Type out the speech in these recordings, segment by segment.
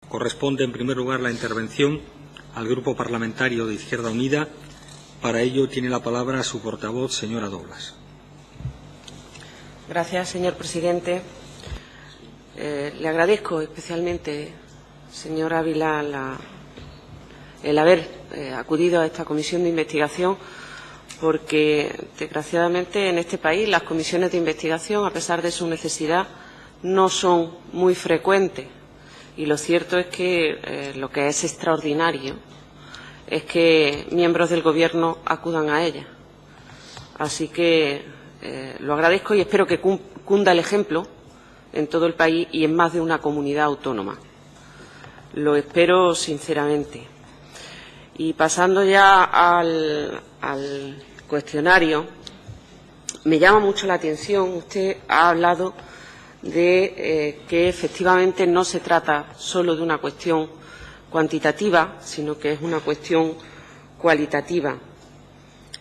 Corresponde, en primer lugar, la intervención al Grupo Parlamentario de Izquierda Unida. Para ello tiene la palabra su portavoz, señora Doblas. Gracias, señor presidente. Le agradezco especialmente, señor Ávila, el haber acudido a esta comisión de investigación, porque, desgraciadamente, en este país las comisiones de investigación, a pesar de su necesidad, no son muy frecuentes. Y lo cierto es que lo que es extraordinario es que miembros del Gobierno acudan a ella. Así que lo agradezco y espero que cunda el ejemplo en todo el país y en más de una comunidad autónoma. Lo espero sinceramente. Y pasando ya al cuestionario, me llama mucho la atención. Usted ha hablado de que efectivamente no se trata solo de una cuestión cuantitativa, sino que es una cuestión cualitativa.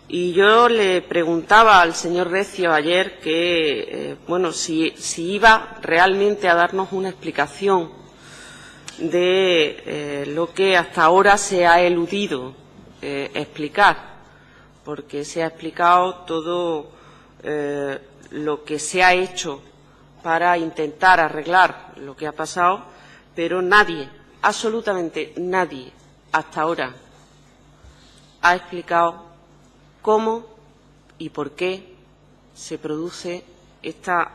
Y yo le preguntaba al señor Recio ayer que, si iba realmente a darnos una explicación de lo que hasta ahora se ha eludido explicar, porque se ha explicado todo lo que se ha hecho para intentar arreglar lo que ha pasado, pero nadie, absolutamente nadie, hasta ahora ha explicado cómo y por qué se produce esta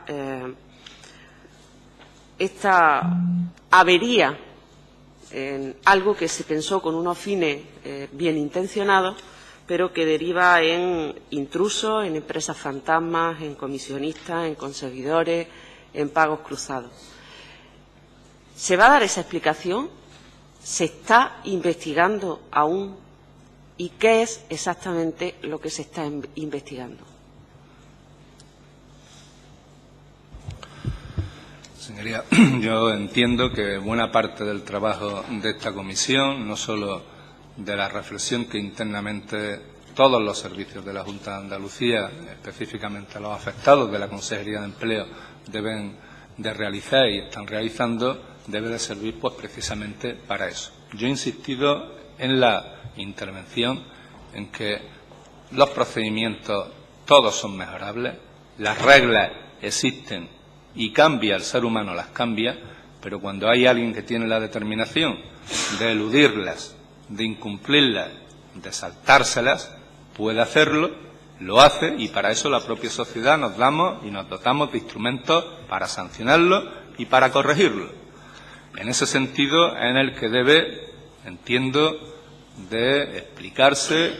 avería en algo que se pensó con unos fines bien intencionados, pero que deriva en intrusos, en empresas fantasmas, en comisionistas, en conseguidores, en pagos cruzados. ¿Se va a dar esa explicación? ¿Se está investigando aún? ¿Y qué es exactamente lo que se está investigando? Señoría, yo entiendo que buena parte del trabajo de esta comisión, no solo de la reflexión que internamente todos los servicios de la Junta de Andalucía, específicamente los afectados de la Consejería de Empleo, deben de realizar y están realizando, debe de servir pues precisamente para eso. Yo he insistido en la intervención en que los procedimientos todos son mejorables, las reglas existen y cambia, el ser humano las cambia, pero cuando hay alguien que tiene la determinación de eludirlas, de incumplirlas, de saltárselas, puede hacerlo, lo hace, y para eso la propia sociedad nos damos y nos dotamos de instrumentos para sancionarlo y para corregirlo. En ese sentido en el que debe, entiendo, de explicarse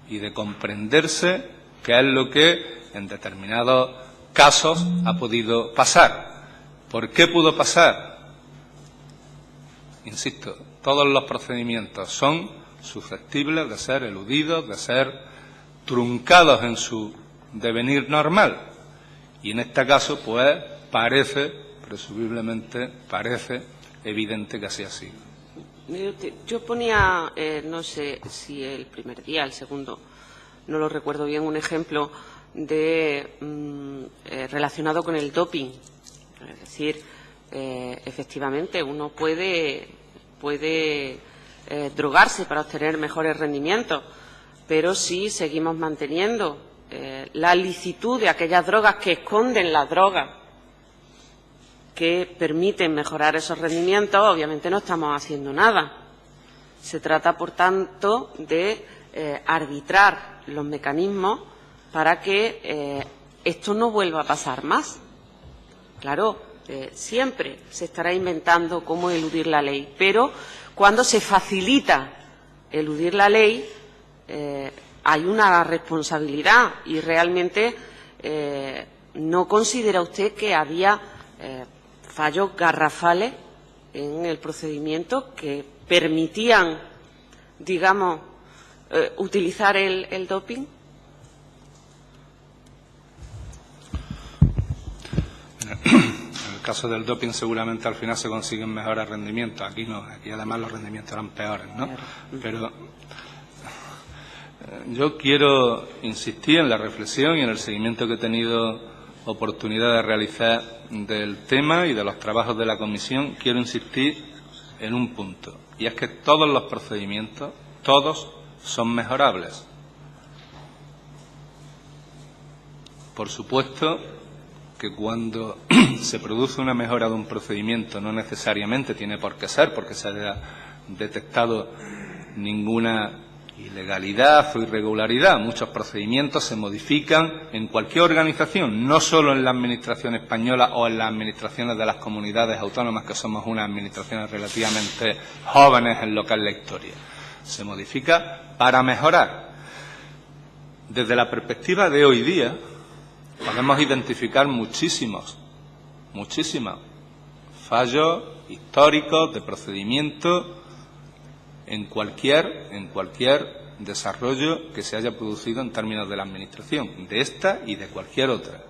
y de comprenderse qué es lo que en determinados casos ha podido pasar. ¿Por qué pudo pasar? Insisto, todos los procedimientos son susceptibles de ser eludidos, de ser truncados en su devenir normal. Y en este caso, pues, presumiblemente parece evidente que así ha sido. Yo ponía, no sé si el primer día, el segundo, no lo recuerdo bien, un ejemplo relacionado con el doping. Es decir, efectivamente, uno puede drogarse para obtener mejores rendimientos, pero si seguimos manteniendo la licitud de aquellas drogas que esconden las drogas que permiten mejorar esos rendimientos, obviamente no estamos haciendo nada. Se trata, por tanto, de arbitrar los mecanismos para que esto no vuelva a pasar más. Claro, siempre se estará inventando cómo eludir la ley, pero cuando se facilita eludir la ley, hay una responsabilidad y realmente ¿no considera usted que había fallos garrafales en el procedimiento que permitían, digamos, utilizar el doping? En el caso del doping seguramente al final se consiguen mejores rendimientos. Aquí no, aquí además los rendimientos eran peores, ¿no? Pero yo quiero insistir en la reflexión y en el seguimiento que he tenido oportunidad de realizar del tema y de los trabajos de la comisión. Quiero insistir en un punto, y es que todos los procedimientos, todos, son mejorables. Por supuesto que cuando se produce una mejora de un procedimiento no necesariamente tiene por qué ser porque se haya detectado ninguna ilegalidad o irregularidad. Muchos procedimientos se modifican en cualquier organización, no solo en la Administración española o en las administraciones de las comunidades autónomas, que somos unas administraciones relativamente jóvenes en lo que es la historia. Se modifica para mejorar. Desde la perspectiva de hoy día, podemos identificar muchísimos fallos históricos de procedimiento en cualquier desarrollo que se haya producido en términos de la Administración, de esta y de cualquier otra.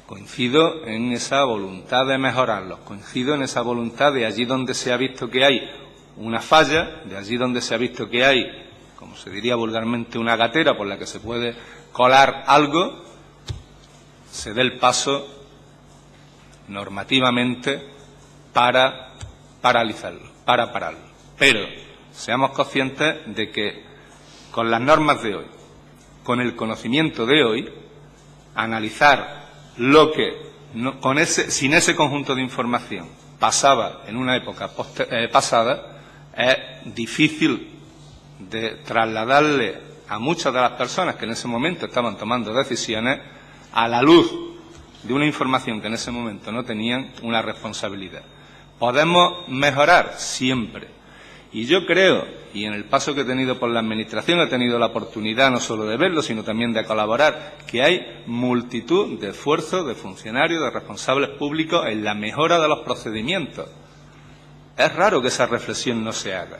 Coincido en esa voluntad de mejorarlos, coincido en esa voluntad de allí donde se ha visto que hay una falla, de allí donde se ha visto que hay, como se diría vulgarmente, una gatera por la que se puede colar algo, se dé el paso normativamente para paralizarlo, para pararlo. Pero seamos conscientes de que con las normas de hoy, con el conocimiento de hoy, analizar lo que sin ese conjunto de información pasaba en una época pasada es difícil de trasladarle a muchas de las personas que en ese momento estaban tomando decisiones, a la luz de una información que en ese momento no tenían, una responsabilidad. ¿Podemos mejorar? Siempre. Y yo creo, y en el paso que he tenido por la Administración he tenido la oportunidad no solo de verlo, sino también de colaborar, que hay multitud de esfuerzos de funcionarios, de responsables públicos en la mejora de los procedimientos. Es raro que esa reflexión no se haga.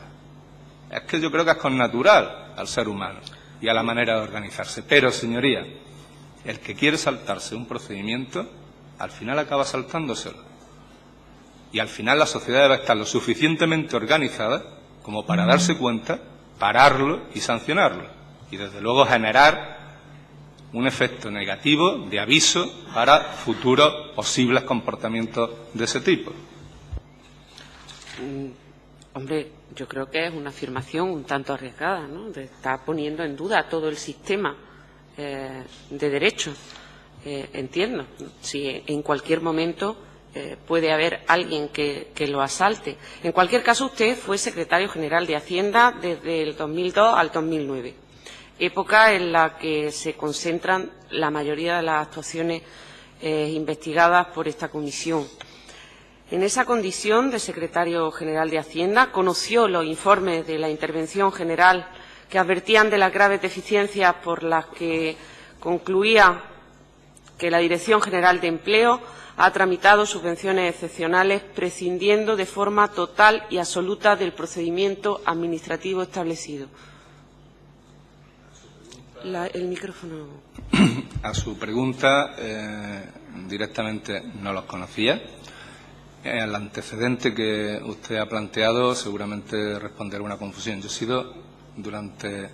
Es que yo creo que es connatural al ser humano y a la manera de organizarse. Pero, señoría, el que quiere saltarse un procedimiento, al final acaba saltándoselo. Y al final la sociedad debe estar lo suficientemente organizada como para darse cuenta, pararlo y sancionarlo. Y desde luego generar un efecto negativo de aviso para futuros posibles comportamientos de ese tipo. Hombre, yo creo que es una afirmación un tanto arriesgada, ¿no? De estar poniendo en duda todo el sistema de derecho. Entiendo, si en cualquier momento puede haber alguien que lo asalte. En cualquier caso, usted fue secretario general de Hacienda desde el 2002 al 2009, época en la que se concentran la mayoría de las actuaciones investigadas por esta comisión. En esa condición de secretario general de Hacienda, conoció los informes de la Intervención General que advertían de las graves deficiencias por las que concluía que la Dirección General de Empleo ha tramitado subvenciones excepcionales prescindiendo de forma total y absoluta del procedimiento administrativo establecido. El micrófono. A su pregunta, directamente no los conocía. El antecedente que usted ha planteado seguramente responderá una confusión. Yo he sido durante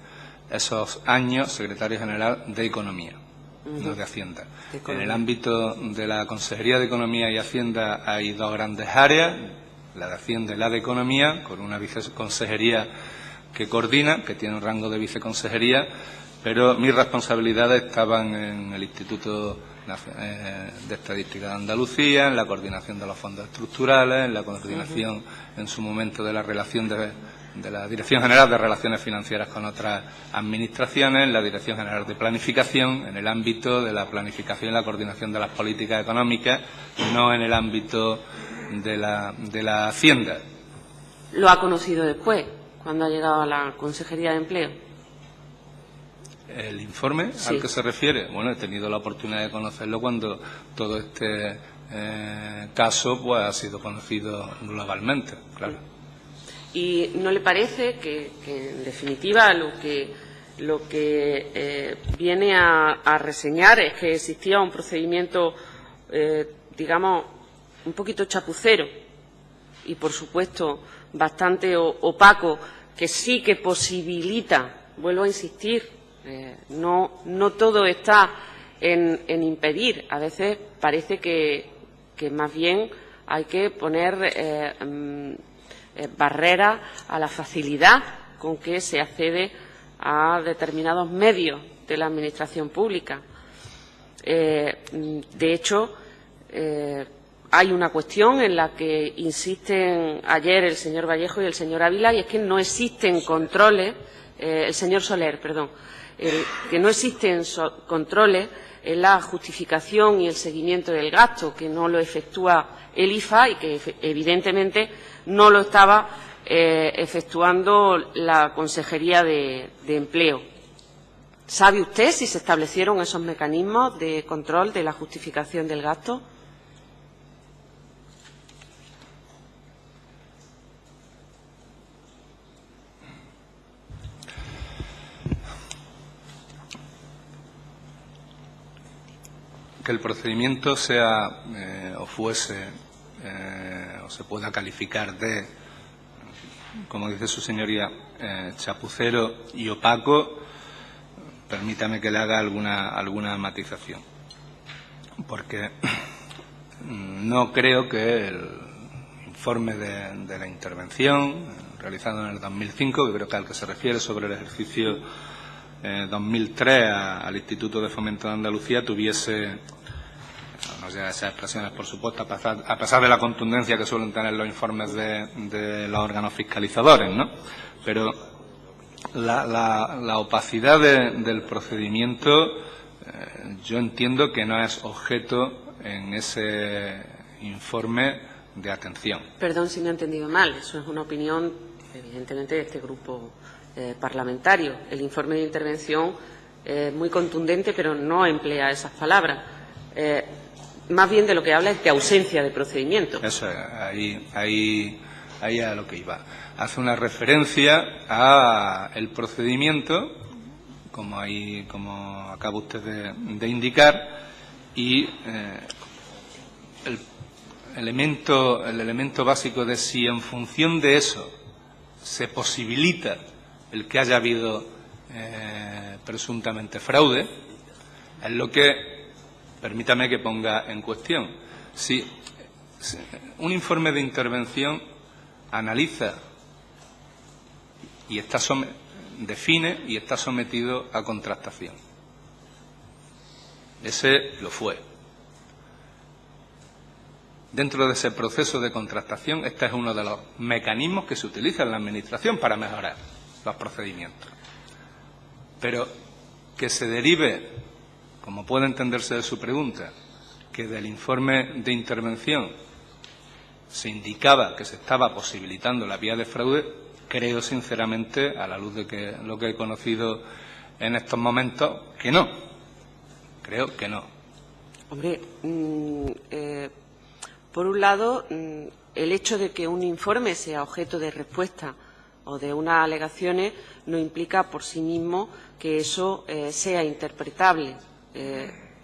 esos años secretario general de Economía, no de Hacienda. En el ámbito de la Consejería de Economía y Hacienda hay dos grandes áreas, la de Hacienda y la de Economía, con una viceconsejería que coordina, que tiene un rango de viceconsejería, pero mis responsabilidades estaban en el Instituto de Estadística de Andalucía, en la coordinación de los fondos estructurales, en la coordinación en su momento de la relación de la Dirección General de Relaciones Financieras con otras administraciones, en la Dirección General de Planificación, en el ámbito de la planificación y la coordinación de las políticas económicas, no en el ámbito de la Hacienda. ¿Lo ha conocido después, cuando ha llegado a la Consejería de Empleo? ¿El informe Sí. al que se refiere? Bueno, he tenido la oportunidad de conocerlo cuando todo este caso pues ha sido conocido globalmente, claro. ¿Y no le parece que en definitiva, lo que viene a reseñar es que existía un procedimiento, digamos, un poquito chapucero y, por supuesto, bastante opaco, que sí que posibilita, vuelvo a insistir, no todo está en impedir. A veces parece que más bien hay que poner barreras a la facilidad con que se accede a determinados medios de la Administración pública. De hecho, hay una cuestión en la que insisten ayer el señor Vallejo y el señor Ávila, y es que no existen controles, el señor Soler, perdón, que no existen controles en la justificación y el seguimiento del gasto, que no lo efectúa el IFA y que evidentemente no lo estaba efectuando la Consejería de Empleo. ¿Sabe usted si se establecieron esos mecanismos de control de la justificación del gasto? Que el procedimiento sea o fuese o se pueda calificar de, como dice su señoría, chapucero y opaco, permítame que le haga alguna matización, porque no creo que el informe de la intervención realizado en el 2005, que creo que al que se refiere sobre el ejercicio 2003 al Instituto de Fomento de Andalucía, tuviese, no sé, esas expresiones, por supuesto, a pesar de la contundencia que suelen tener los informes de los órganos fiscalizadores, ¿no? Pero la opacidad del procedimiento yo entiendo que no es objeto en ese informe de atención. Perdón si me he entendido mal, eso es una opinión, evidentemente, de este grupo parlamentario. El informe de intervención es muy contundente, pero no emplea esas palabras. Más bien de lo que habla es de ausencia de procedimiento. Eso, ahí es a lo que iba. Hace una referencia a el procedimiento, como acaba usted de indicar, y el elemento básico de si en función de eso se posibilita el que haya habido presuntamente fraude, es lo que permítame que ponga en cuestión. Si un informe de intervención analiza y define y está sometido a contrastación. Ese lo fue. Dentro de ese proceso de contrastación, este es uno de los mecanismos que se utiliza en la Administración para mejorar los procedimientos. Pero que se derive, como puede entenderse de su pregunta, que del informe de intervención se indicaba que se estaba posibilitando la vía de fraude, creo sinceramente, a la luz de lo que he conocido en estos momentos, que no. Creo que no. Hombre, por un lado, el hecho de que un informe sea objeto de respuesta o de unas alegaciones no implica por sí mismo que eso sea interpretable.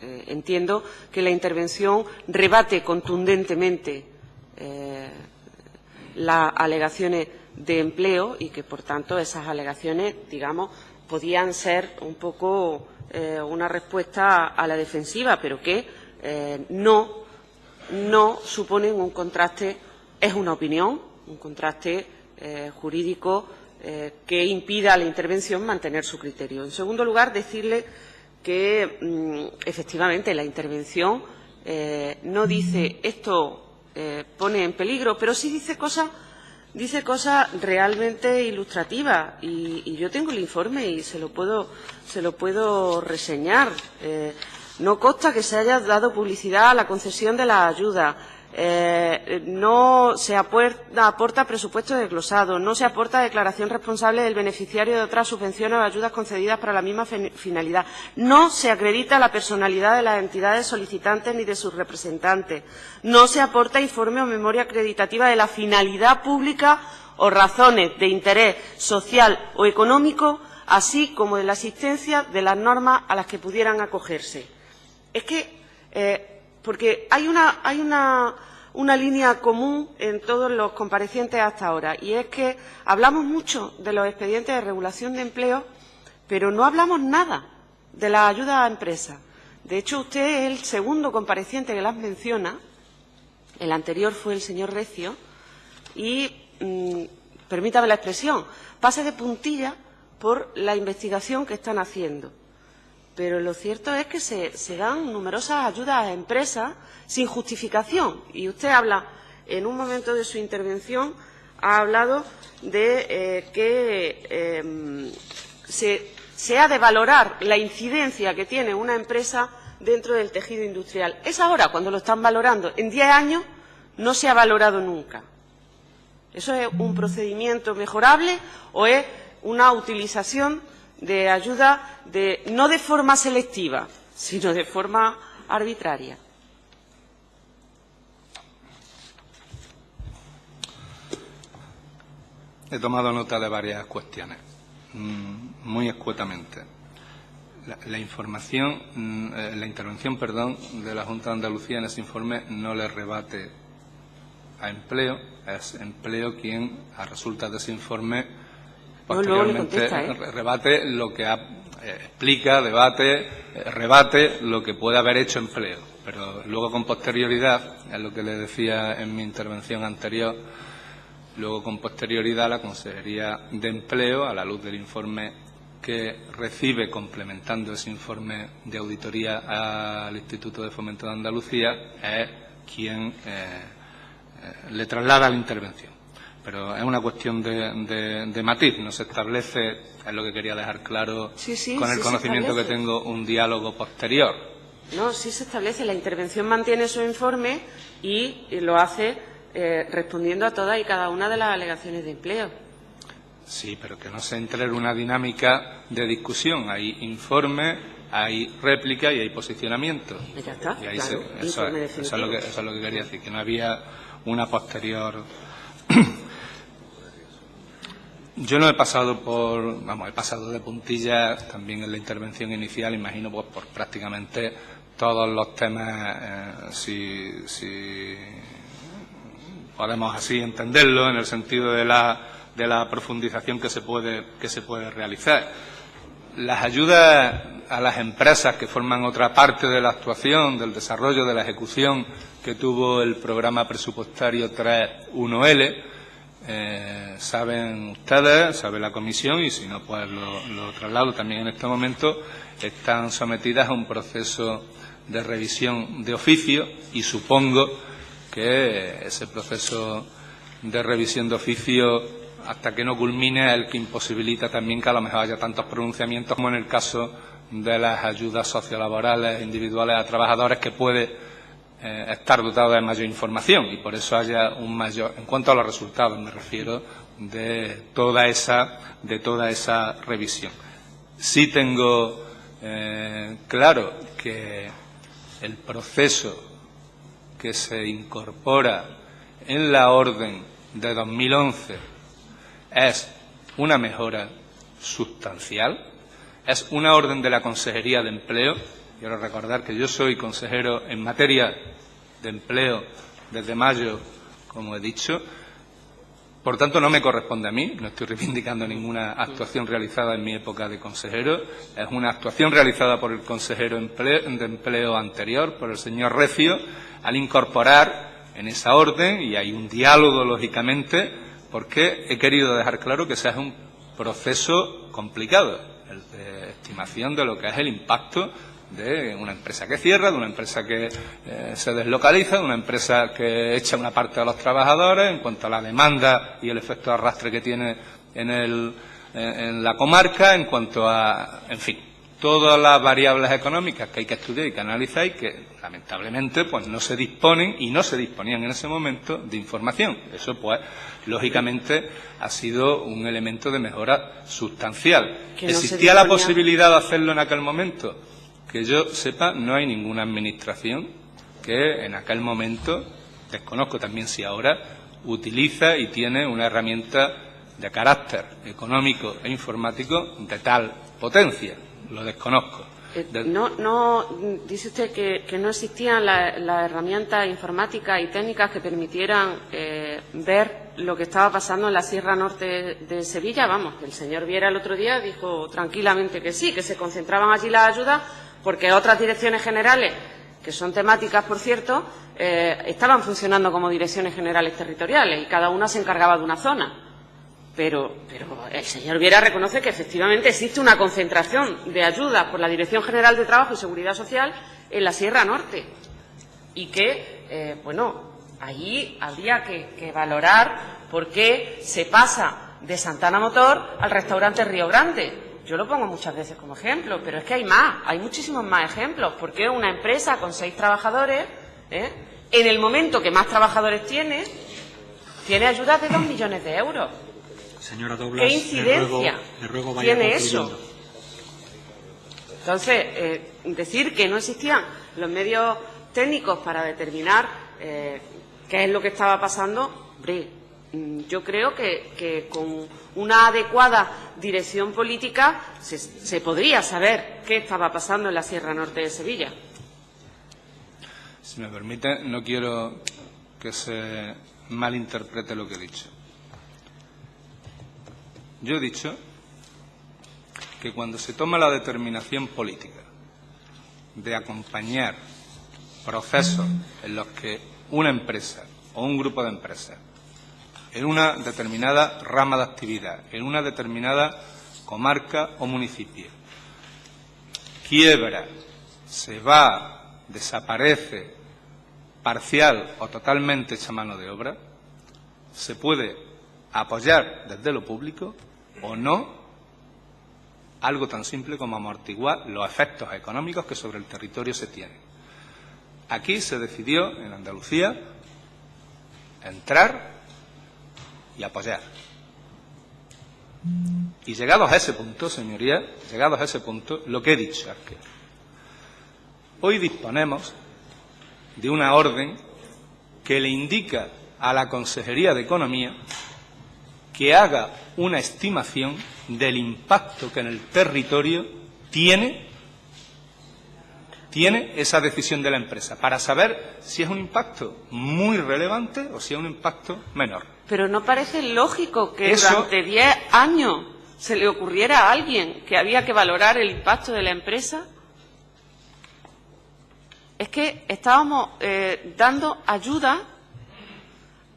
Entiendo que la intervención rebate contundentemente las alegaciones de empleo y que, por tanto, esas alegaciones, digamos, podían ser un poco una respuesta a la defensiva, pero que no suponen un contraste, es una opinión, un contraste jurídico que impida a la intervención mantener su criterio. En segundo lugar, decirle que efectivamente la intervención no dice esto pone en peligro, pero sí dice cosas realmente ilustrativas y yo tengo el informe y se lo puedo reseñar. No consta que se haya dado publicidad a la concesión de la ayuda. No se aporta presupuesto desglosado, no se aporta declaración responsable del beneficiario de otras subvenciones o ayudas concedidas para la misma finalidad, no se acredita la personalidad de las entidades solicitantes ni de sus representantes, no se aporta informe o memoria acreditativa de la finalidad pública o razones de interés social o económico, así como de la existencia de las normas a las que pudieran acogerse. Es que porque hay una línea común en todos los comparecientes hasta ahora, y es que hablamos mucho de los expedientes de regulación de empleo, pero no hablamos nada de la ayuda a empresas. De hecho, usted es el segundo compareciente que las menciona El anterior fue el señor Recio y, permítame la expresión, pase de puntilla por la investigación que están haciendo. Pero lo cierto es que se dan numerosas ayudas a empresas sin justificación. Y usted habla, en un momento de su intervención, ha hablado de que se ha de valorar la incidencia que tiene una empresa dentro del tejido industrial. Es ahora cuando lo están valorando. En 10 años no se ha valorado nunca. ¿Eso es un procedimiento mejorable o es una utilización de ayuda no de forma selectiva, sino de forma arbitraria? He tomado nota de varias cuestiones, muy escuetamente. La intervención, de la Junta de Andalucía en ese informe no le rebate a Empleo, es Empleo quien, a resultas de ese informe, posteriormente rebate lo que explica, debate, rebate lo que puede haber hecho Empleo. Pero luego, con posterioridad, es lo que le decía en mi intervención anterior, luego con posterioridad la Consejería de Empleo, a la luz del informe que recibe complementando ese informe de auditoría al Instituto de Fomento de Andalucía, es quien le traslada la intervención. Pero es una cuestión de matiz, no se establece, es lo que quería dejar claro, con el conocimiento que tengo, un diálogo posterior. No, sí se establece, la intervención mantiene su informe y lo hace respondiendo a todas y cada una de las alegaciones de Empleo. Sí, pero que no se entre en una dinámica de discusión. Hay informe, hay réplica y hay posicionamiento. Ya está, y ahí claro, eso es lo que quería decir, que no había una posterior. Yo no he pasado he pasado de puntillas también en la intervención inicial, imagino, pues por prácticamente todos los temas, si podemos así entenderlo, en el sentido de la profundización que se puede realizar. Las ayudas a las empresas que forman otra parte de la actuación, del desarrollo, de la ejecución que tuvo el programa presupuestario 3.1L, saben ustedes, sabe la Comisión, y si no, pues lo traslado también en este momento, están sometidas a un proceso de revisión de oficio, y supongo que ese proceso de revisión de oficio, hasta que no culmine, es el que imposibilita también que a lo mejor haya tantos pronunciamientos como en el caso de las ayudas sociolaborales individuales a trabajadores, que puede estar dotado de mayor información, y por eso haya un mayor, en cuanto a los resultados me refiero, de toda esa revisión. Sí tengo claro que el proceso que se incorpora en la orden de 2011 es una mejora sustancial, es una orden de la Consejería de Empleo. Quiero recordar que yo soy consejero en materia de empleo desde mayo, como he dicho. Por tanto, no me corresponde a mí, no estoy reivindicando ninguna actuación realizada en mi época de consejero. Es una actuación realizada por el consejero de empleo anterior, por el señor Recio, al incorporar en esa orden, y hay un diálogo, lógicamente, porque he querido dejar claro que ese es un proceso complicado, el de estimación de lo que es el impacto de una empresa que cierra, de una empresa que se deslocaliza, de una empresa que echa una parte de los trabajadores, en cuanto a la demanda y el efecto de arrastre que tiene en la comarca, en cuanto a, en fin, todas las variables económicas que hay que estudiar y que analizar, y que lamentablemente pues no se disponen y no se disponían en ese momento de información. Eso pues lógicamente ha sido un elemento de mejora sustancial. ¿Existía la posibilidad de hacerlo en aquel momento? Que yo sepa, no hay ninguna administración que en aquel momento, desconozco también si ahora, utiliza y tiene una herramienta de carácter económico e informático de tal potencia. Lo desconozco. Dice usted que no existían las herramientas informáticas y técnicas que permitieran ver lo que estaba pasando en la Sierra Norte de Sevilla. Vamos, el señor Viera el otro día dijo tranquilamente que sí, que se concentraban allí las ayudas porque otras direcciones generales que son temáticas, por cierto, estaban funcionando como direcciones generales territoriales y cada una se encargaba de una zona. Pero el señor Viera reconoce que efectivamente existe una concentración de ayudas por la Dirección General de Trabajo y Seguridad Social en la Sierra Norte y que, ahí habría que valorar por qué se pasa de Santana Motor al restaurante Río Grande. Yo lo pongo muchas veces como ejemplo, pero es que hay más, hay muchísimos más ejemplos. Porque una empresa con 6 trabajadores, en el momento que más trabajadores tiene ayudas de 2 millones de euros. Señora Doblas, ¿qué incidencia le ruego vaya tiene concluyendo. eso? Entonces, decir que no existían los medios técnicos para determinar qué es lo que estaba pasando, hombre, yo creo que con una adecuada dirección política se podría saber qué estaba pasando en la Sierra Norte de Sevilla. Si me permite, no quiero que se malinterprete lo que he dicho. Yo he dicho que cuando se toma la determinación política de acompañar procesos en los que una empresa o un grupo de empresas en una determinada rama de actividad, en una determinada comarca o municipio, quiebra, se va, desaparece, parcial o totalmente hecha mano de obra, se puede apoyar desde lo público o no algo tan simple como amortiguar los efectos económicos que sobre el territorio se tienen. Aquí se decidió, en Andalucía, entrar y apoyar. Y llegados a ese punto, señorías, llegados a ese punto, lo que he dicho es que hoy disponemos de una orden que le indica a la Consejería de Economía que haga una estimación del impacto que en el territorio tiene esa decisión de la empresa, para saber si es un impacto muy relevante o si es un impacto menor. Pero ¿no parece lógico que durante 10 años se le ocurriera a alguien que había que valorar el impacto de la empresa? Es que estábamos dando ayuda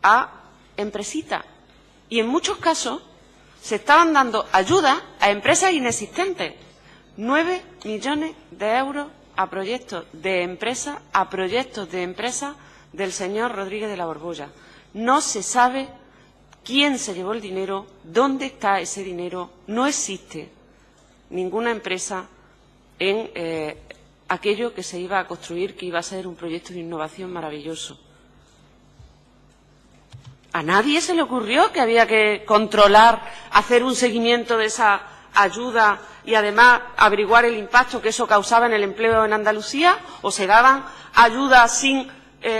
a empresitas y en muchos casos se estaban dando ayuda a empresas inexistentes. 9 millones de euros a proyectos de empresas, del señor Rodríguez de la Borbolla. No se sabe quién se llevó el dinero, dónde está ese dinero. No existe ninguna empresa en aquello que se iba a construir, que iba a ser un proyecto de innovación maravilloso. A nadie se le ocurrió que había que controlar, hacer un seguimiento de esa ayuda y además averiguar el impacto que eso causaba en el empleo en Andalucía, o se daban ayudas sin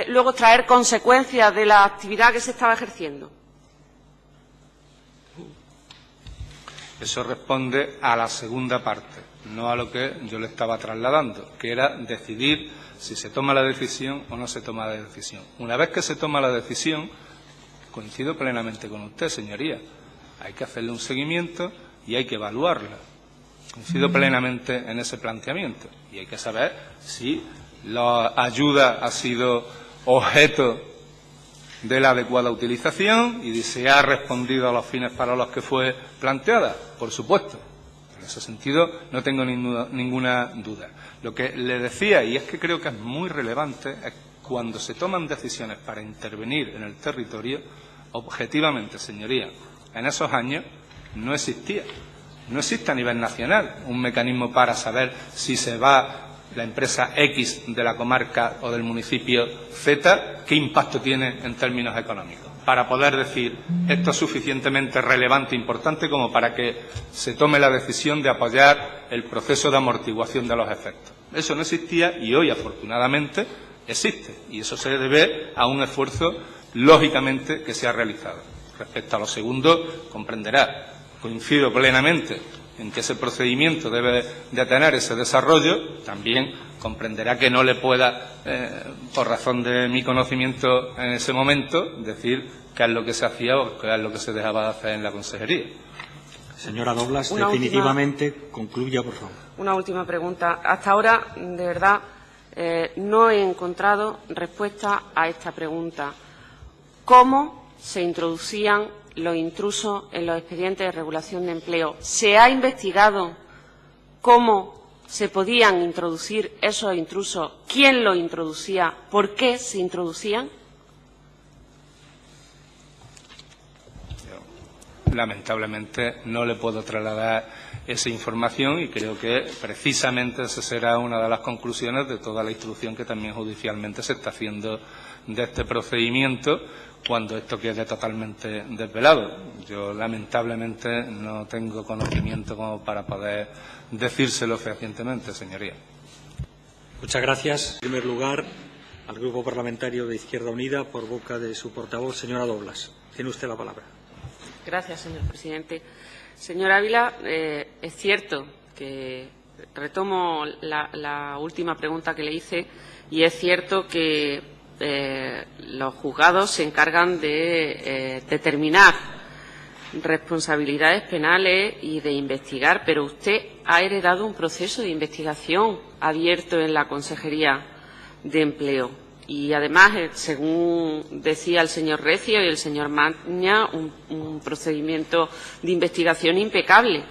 luego traer consecuencias de la actividad que se estaba ejerciendo. Eso responde a la segunda parte, no a lo que yo le estaba trasladando, que era decidir si se toma la decisión o no se toma la decisión. Una vez que se toma la decisión, coincido plenamente con usted, señoría, hay que hacerle un seguimiento y hay que evaluarla. Coincido plenamente en ese planteamiento y hay que saber si la ayuda ha sido objeto de la adecuada utilización y si se ha respondido a los fines para los que fue planteada, por supuesto. En ese sentido no tengo ninguna duda. Lo que le decía, y es que creo que es muy relevante, es cuando se toman decisiones para intervenir en el territorio, objetivamente, señoría, en esos años no existía. No existe a nivel nacional un mecanismo para saber si se va la empresa X de la comarca o del municipio Z, qué impacto tiene en términos económicos, para poder decir esto es suficientemente relevante e importante como para que se tome la decisión de apoyar el proceso de amortiguación de los efectos. Eso no existía y hoy, afortunadamente, existe. Y eso se debe a un esfuerzo, lógicamente, que se ha realizado. Respecto a lo segundo, comprenderá, coincido plenamente en que ese procedimiento debe de tener ese desarrollo, también comprenderá que no le pueda, por razón de mi conocimiento en ese momento, decir qué es lo que se hacía o qué es lo que se dejaba de hacer en la consejería. Señora Doblas, definitivamente concluya, por favor. Una última pregunta. Hasta ahora, de verdad, no he encontrado respuesta a esta pregunta. ¿Cómo se introducían los intrusos en los expedientes de regulación de empleo? ¿Se ha investigado cómo se podían introducir esos intrusos? ¿Quién los introducía? ¿Por qué se introducían? Lamentablemente no le puedo trasladar esa información y creo que precisamente esa será una de las conclusiones de toda la instrucción que también judicialmente se está haciendo de este procedimiento cuando esto quede totalmente desvelado. Yo lamentablemente no tengo conocimiento como para poder decírselo fehacientemente, señoría. Muchas gracias. En primer lugar, al Grupo Parlamentario de Izquierda Unida, por boca de su portavoz, señora Doblas. Tiene usted la palabra. Gracias, señor presidente. Señor Ávila, es cierto que retomo la última pregunta que le hice y es cierto que los juzgados se encargan de determinar responsabilidades penales y de investigar, pero usted ha heredado un proceso de investigación abierto en la Consejería de Empleo. Y además, según decía el señor Recio y el señor Maña, un procedimiento de investigación impecable.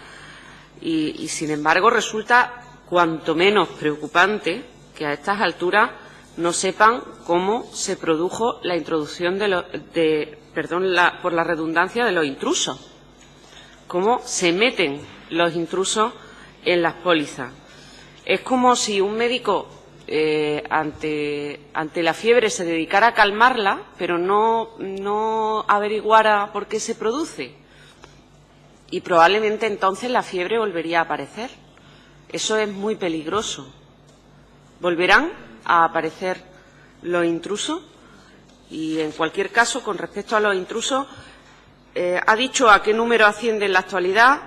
Y, sin embargo, resulta cuanto menos preocupante que a estas alturas no sepan cómo se produjo la introducción por la redundancia de los intrusos. Cómo se meten los intrusos en las pólizas. Es como si un médico ante la fiebre se dedicara a calmarla, pero no averiguara por qué se produce. Y probablemente entonces la fiebre volvería a aparecer. Eso es muy peligroso. ¿Volverán a aparecer los intrusos? Y, en cualquier caso, con respecto a los intrusos, ha dicho a qué número asciende en la actualidad.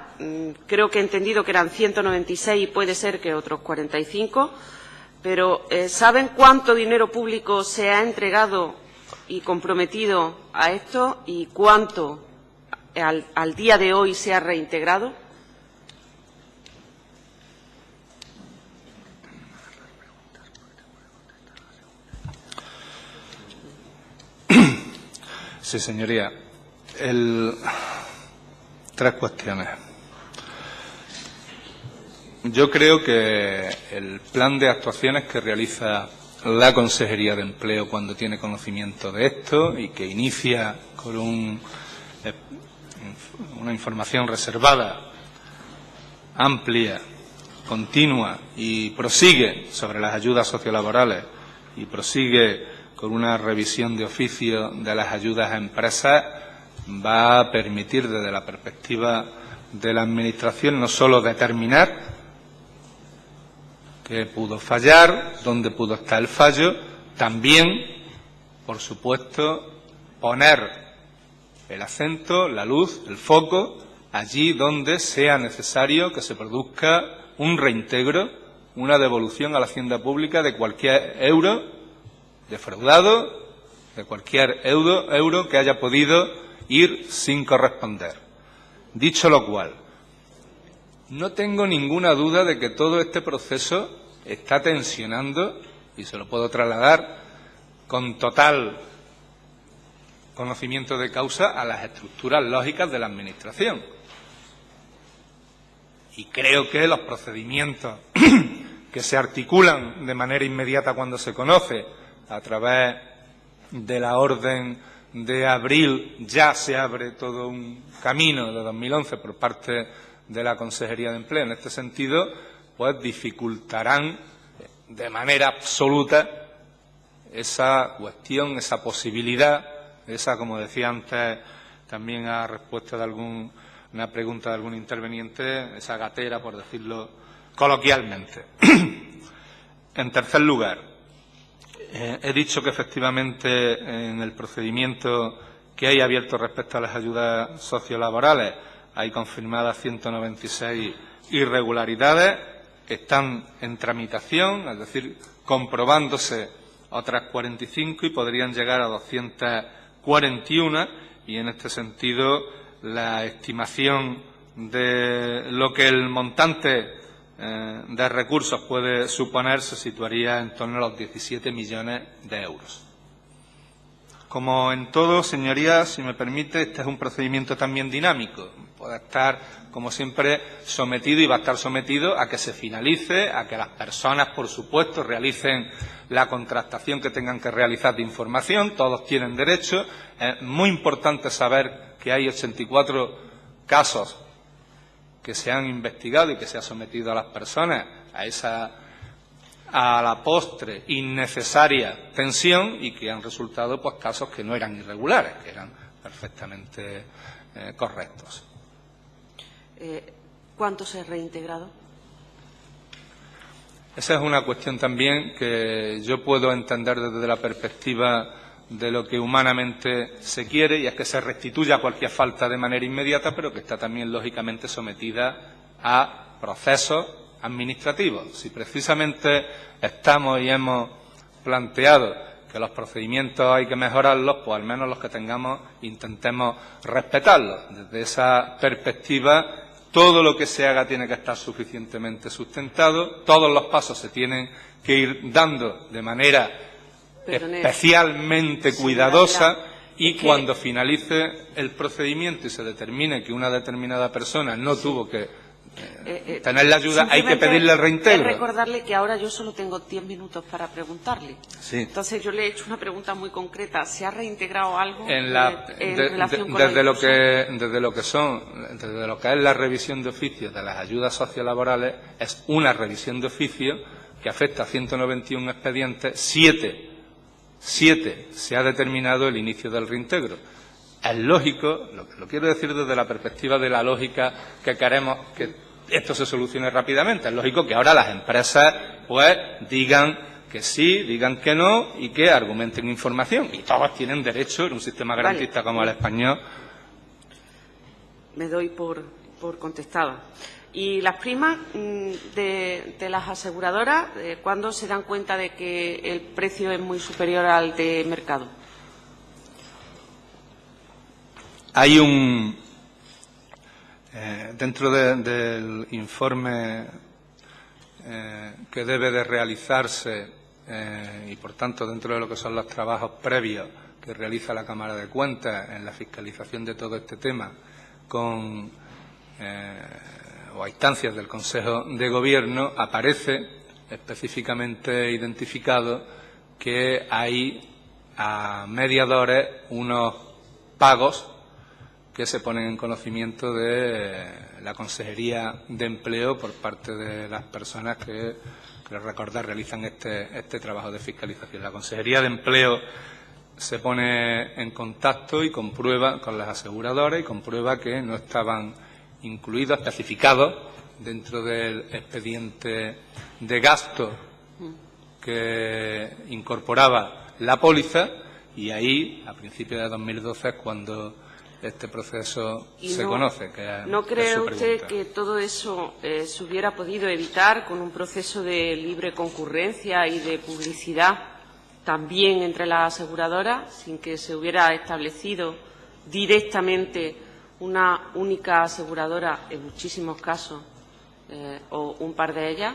Creo que he entendido que eran 196 y puede ser que otros 45. Pero, ¿saben cuánto dinero público se ha entregado y comprometido a esto y cuánto al día de hoy se ha reintegrado? Sí, señoría. Tres cuestiones. Yo creo que el plan de actuaciones que realiza la Consejería de Empleo cuando tiene conocimiento de esto y que inicia con una información reservada, amplia, continua y prosigue sobre las ayudas sociolaborales y prosigue con una revisión de oficio de las ayudas a empresas, va a permitir desde la perspectiva de la Administración no solo determinar qué pudo fallar, dónde pudo estar el fallo, también, por supuesto, poner el acento, la luz, el foco, allí donde sea necesario que se produzca un reintegro, una devolución a la hacienda pública de cualquier euro defraudado, de cualquier euro que haya podido ir sin corresponder. Dicho lo cual, no tengo ninguna duda de que todo este proceso está tensionando, y se lo puedo trasladar con total conocimiento de causa, a las estructuras lógicas de la Administración. Y creo que los procedimientos que se articulan de manera inmediata cuando se conoce, a través de la orden de abril, ya se abre todo un camino de 2011 por parte de la Consejería de Empleo. En este sentido, pues dificultarán de manera absoluta esa cuestión, esa posibilidad, esa, como decía antes, también a respuesta de una pregunta de algún interveniente, esa gatera, por decirlo coloquialmente. En tercer lugar, he dicho que efectivamente en el procedimiento que hay abierto respecto a las ayudas sociolaborales hay confirmadas 196 irregularidades, están en tramitación, es decir, comprobándose otras 45 y podrían llegar a 241, y en este sentido la estimación de lo que el montante de recursos puede suponer se situaría en torno a los 17 millones de euros. Como en todo, señorías, si me permite, este es un procedimiento también dinámico. Puede estar, como siempre, sometido y va a estar sometido a que se finalice, a que las personas, por supuesto, realicen la contrastación que tengan que realizar de información. Todos tienen derecho. Es muy importante saber que hay 84 casos que se han investigado y que se ha sometido a las personas a la postre innecesaria tensión y que han resultado pues casos que no eran irregulares, que eran perfectamente correctos. ¿Cuánto se ha reintegrado? Esa es una cuestión también que yo puedo entender desde la perspectiva de lo que humanamente se quiere, y es que se restituya cualquier falta de manera inmediata, pero que está también lógicamente sometida a procesos administrativos. Si precisamente estamos y hemos planteado que los procedimientos hay que mejorarlos, pues al menos los que tengamos intentemos respetarlos. Desde esa perspectiva, todo lo que se haga tiene que estar suficientemente sustentado, todos los pasos se tienen que ir dando de manera especialmente cuidadosa, y cuando finalice el procedimiento y se determine que una determinada persona no tuvo que tener la ayuda, hay que pedirle el reintegro. Recordarle que ahora yo solo tengo 10 minutos para preguntarle. Sí. Entonces yo le he hecho una pregunta muy concreta. ¿Se ha reintegrado algo en relación con desde lo que es la revisión de oficio de las ayudas sociolaborales? Es una revisión de oficio que afecta a 191 expedientes, 7 se ha determinado el inicio del reintegro. Es lógico, lo quiero decir desde la perspectiva de la lógica que queremos que esto se solucione rápidamente. Es lógico que ahora las empresas pues digan que sí, digan que no y que argumenten información. Y todos tienen derecho en un sistema garantista como el español. Me doy por contestada. ¿Y las primas de las aseguradoras, cuándo se dan cuenta de que el precio es muy superior al de mercado? Hay dentro del informe que debe de realizarse y, por tanto, dentro de lo que son los trabajos previos que realiza la Cámara de Cuentas en la fiscalización de todo este tema o a instancias del Consejo de Gobierno, aparece específicamente identificado que hay a mediadores unos pagos que se ponen en conocimiento de la Consejería de Empleo por parte de las personas que recordar, realizan este trabajo de fiscalización. La Consejería de Empleo se pone en contacto y comprueba con las aseguradoras y comprueba que no estaban incluidos, especificados dentro del expediente de gasto que incorporaba la póliza, y ahí, a principios de 2012, es cuando este proceso se conoce. ¿No cree usted que todo eso se hubiera podido evitar con un proceso de libre concurrencia y de publicidad también entre las aseguradoras, sin que se hubiera establecido directamente una única aseguradora en muchísimos casos o un par de ellas?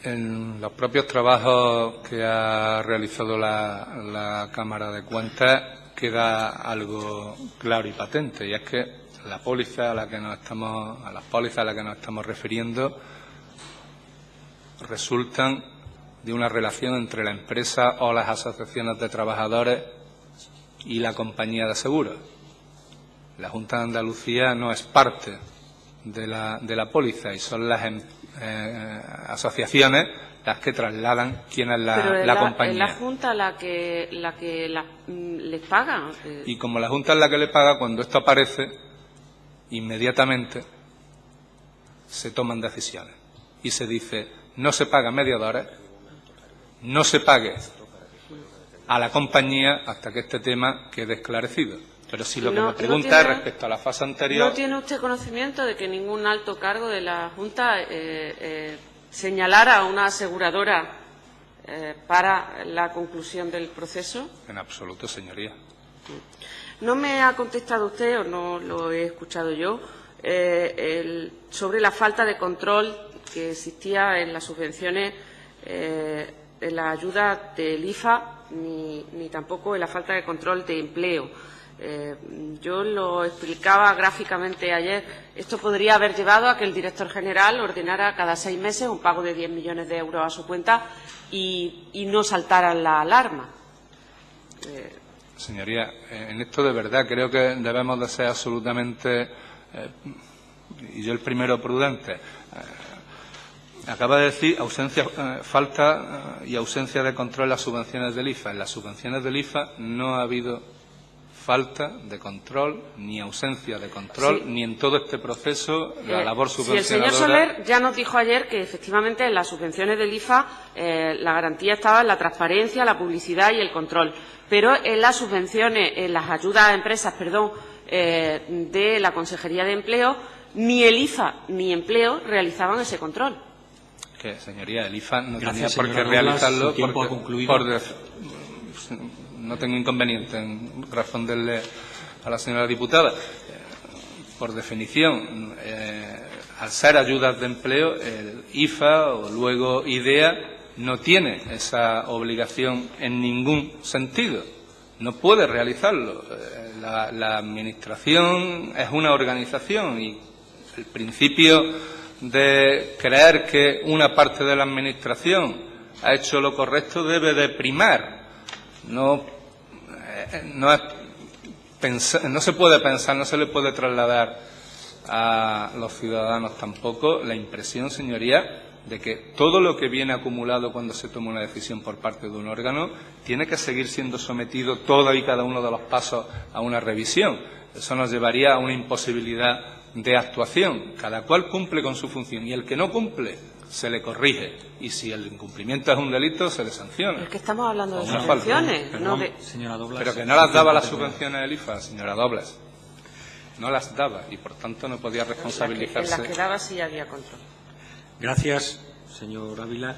En los propios trabajos que ha realizado la Cámara de Cuentas queda algo claro y patente, y es que la póliza a las pólizas a las que nos estamos refiriendo resultan de una relación entre la empresa o las asociaciones de trabajadores y la compañía de seguros. La Junta de Andalucía no es parte de la póliza y son las asociaciones las que trasladan quién es la compañía. Es la Junta la que les paga. Y como la Junta es la que le paga, cuando esto aparece, inmediatamente se toman decisiones y se dice: no se paga a mediadores, no se pague a la compañía hasta que este tema quede esclarecido. Pero si lo que me pregunta es respecto a la fase anterior... ¿No tiene usted conocimiento de que ningún alto cargo de la Junta señalara a una aseguradora para la conclusión del proceso? En absoluto, señoría. No me ha contestado usted, o no lo he escuchado yo, sobre la falta de control que existía en las subvenciones, en la ayuda del IFA, ni tampoco en la falta de control de empleo. Yo lo explicaba gráficamente ayer. Esto podría haber llevado a que el director general ordenara cada 6 meses un pago de 10 millones de euros a su cuenta y no saltara la alarma. Señoría, en esto de verdad creo que debemos de ser absolutamente, y yo el primero, prudente. Acaba de decir falta y ausencia de control en las subvenciones del IFA. En las subvenciones del IFA no ha habido falta de control ni ausencia de control, sí, ni en todo este proceso la labor subvencionadora. Sí, el señor Soler ya nos dijo ayer que efectivamente en las subvenciones del IFA la garantía estaba en la transparencia, la publicidad y el control, pero en las subvenciones, en las ayudas a empresas, de la Consejería de Empleo, ni el IFA ni Empleo realizaban ese control. Que, señoría, el IFA no tenía Gracias, por qué señora realizarlo. Douglas, su tiempo ha concluido. No tengo inconveniente en responderle a la señora diputada. Por definición, al ser ayudas de empleo, el IFA o luego IDEA no tiene esa obligación en ningún sentido. No puede realizarlo. La Administración es una organización y el principio de creer que una parte de la Administración ha hecho lo correcto debe de primar. No se puede pensar, no se le puede trasladar a los ciudadanos tampoco la impresión, señoría, de que todo lo que viene acumulado cuando se toma una decisión por parte de un órgano tiene que seguir siendo sometido todo y cada uno de los pasos a una revisión. Eso nos llevaría a una imposibilidad de actuación. Cada cual cumple con su función y el que no cumple se le corrige. Y si el incumplimiento es un delito, se le sanciona. Es que estamos hablando de Una subvenciones, falta. no de... Señora Douglas, Pero que no las daba las subvenciones del IFA, señora Douglas. No las daba y, por tanto, no podía responsabilizarse. En las que daba sí había control. Gracias, señor Ávila.